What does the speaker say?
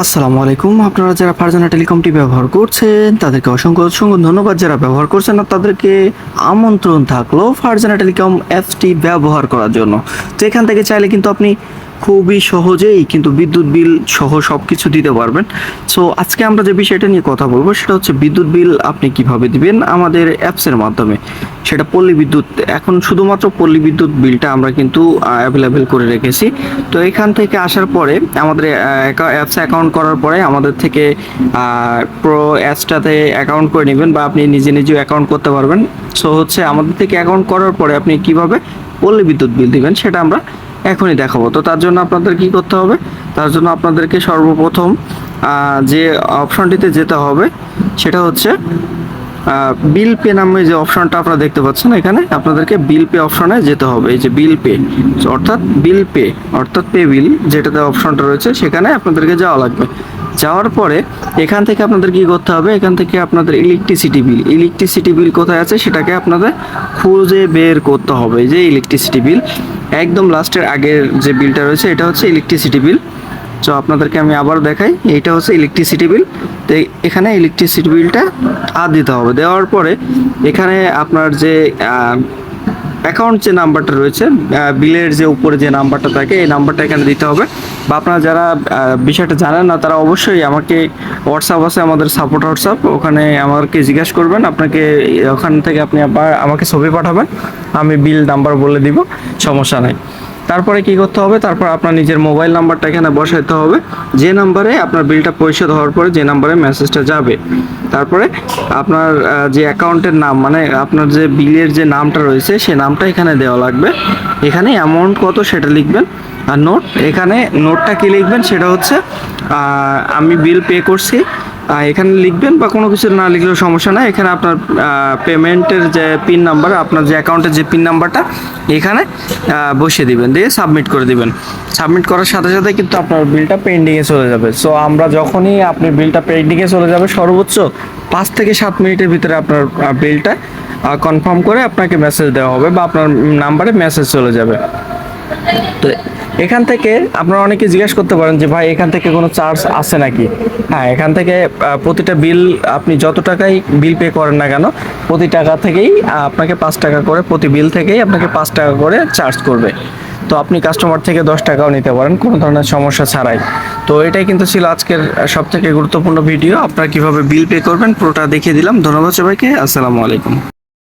আসসালামু আলাইকুম। আপনারা যারা ফারজানা টেলিকমটি ব্যবহার করছেন তাদেরকে অসংখ্য অসংখ্য ধন্যবাদ। যারা ব্যবহার করছেন না তাদেরকে আমন্ত্রণ থাকলো ফারজানা টেলিকম অ্যাপসটি ব্যবহার করার জন্য। তো এখান থেকে চাইলে কিন্তু আপনি খুবই সহজেই কিন্তু বিদ্যুৎ বিল সহ সব কিছু দিতে পারবেন। সো আজকে আমরা যে বিষয়টা নিয়ে কথা বলবো সেটা হচ্ছে বিদ্যুৎ বিল আপনি কিভাবে দিবেন আমাদের অ্যাপসের মাধ্যমে। সেটা পল্লী বিদ্যুৎ, এখন শুধুমাত্র পল্লী বিদ্যুৎ বিলটা আমরা কিন্তু অ্যাভেলেবেল করে রেখেছি। তো এখান থেকে আসার পরে আমাদের অ্যাপসে অ্যাকাউন্ট করার পরে আমাদের থেকে প্রো অ্যাপসটাতে অ্যাকাউন্ট করে নেবেন বা আপনি নিজে নিজেও অ্যাকাউন্ট করতে পারবেন। সো হচ্ছে আমাদের থেকে অ্যাকাউন্ট করার পরে আপনি কিভাবে পল্লী বিদ্যুৎ বিল দিবেন সেটা আমরা এখনই দেখাবো। তো তার জন্য আপনাদের কি করতে হবে, তার জন্য আপনাদেরকে সর্বপ্রথম যে অপশনটিতে যেতে হবে সেটা হচ্ছে বিল পে নামে যে অপশনটা আপনারা দেখতে পাচ্ছেন, এখানে আপনাদেরকে বিল পে অপশনে যেতে হবে। এই যে বিল পে অর্থাৎ বিল পে অর্থাৎ পে বিল যেটাতে অপশনটা রয়েছে সেখানে আপনাদেরকে যাওয়া লাগবে। যাওয়ার পরে এখান থেকে আপনাদের কি করতে হবে, এখান থেকে আপনাদের ইলেকট্রিসিটি বিল কোথায় আছে সেটাকে আপনাদের খুঁজে বের করতে হবে। যে ইলেকট্রিসিটি বিল একদম লাস্টের আগের যে বিলটা রয়েছে এটা হচ্ছে ইলেকট্রিসিটি বিল। তো আপনাদেরকে আমি আবার দেখাই, এইটা হচ্ছে ইলেকট্রিসিটি বিল। তো এখানে ইলেকট্রিসিটি বিলটা দিতে হবে। দেওয়ার পরে এখানে আপনার যে অ্যাকাউন্ট যে নাম্বারটা রয়েছে, বিলের যে উপরে যে নাম্বারটা থাকে এই নাম্বারটা এখানে দিতে হবে। বা আপনারা যারা বিষয়টা জানেন না তারা অবশ্যই আমাকে হোয়াটসঅ্যাপ আছে, আমাদের সাপোর্ট হোয়াটসঅ্যাপ, ওখানে আমাকে জিজ্ঞাসা করবেন। আপনাকে ওখান থেকে আপনি আবার আমাকে ছবি পাঠাবেন, আমি বিল নাম্বার বলে দিব, সমস্যা নাই। তারপরে কি করতে হবে, তারপর আপনার নিজের মোবাইল নাম্বারটা এখানে বসাইতে হবে, যে নাম্বারে আপনার বিলটা পরিশোধ হওয়ার পরে যে নাম্বারে মেসেজটা যাবে। তারপরে আপনার যে অ্যাকাউন্টের নাম, মানে আপনার যে বিলের যে নামটা রয়েছে সেই নামটা এখানে দেওয়া লাগবে। এখানে অ্যামাউন্ট কত সেটা লিখবেন। আর নোট, এখানে নোটটা কি লিখবেন সেটা হচ্ছে আমি বিল পে করছি এখানে লিখবেন, বা কোনো কিছু না লিখলেও সমস্যা নাই। এখানে আপনার পেমেন্টের যে পিন নাম্বার, আপনার যে অ্যাকাউন্টের যে পিন নাম্বারটা এখানে বসিয়ে দিবেন, দিয়ে সাবমিট করে দিবেন। সাবমিট করার সাথে সাথে কিন্তু আপনার বিলটা পেন্ডিংয়ে চলে যাবে। সো আমরা যখনই আপনি বিলটা পেন্ডিংয়ে চলে যাবে সর্বোচ্চ 5 থেকে 7 মিনিটের ভিতরে আপনার বিলটা কনফার্ম করে আপনাকে মেসেজ দেওয়া হবে বা আপনার নাম্বারে মেসেজ চলে যাবে। তো এখান থেকে আপনারা অনেকে জিজ্ঞাসা করতে পারেন যে ভাই এখান থেকে কোনো চার্জ আছে নাকি। হ্যাঁ, এখান থেকে প্রতিটা বিল আপনি যত টাকাই বিল পে করেন না কেন প্রতি টাকা থেকেই আপনাকে 5 টাকা করে, প্রতি বিল থেকেই আপনাকে 5 টাকা করে চার্জ করবে। তো আপনি কাস্টমার থেকে 10 টাকাও নিতে পারেন কোনো ধরনের সমস্যা ছাড়াই। তো এটাই কিন্তু ছিল আজকের সবথেকে গুরুত্বপূর্ণ ভিডিও। আপনারা কিভাবে বিল পে করবেন পুরোটা দেখিয়ে দিলাম। ধন্যবাদ সবাইকে, আসসালামু আলাইকুম।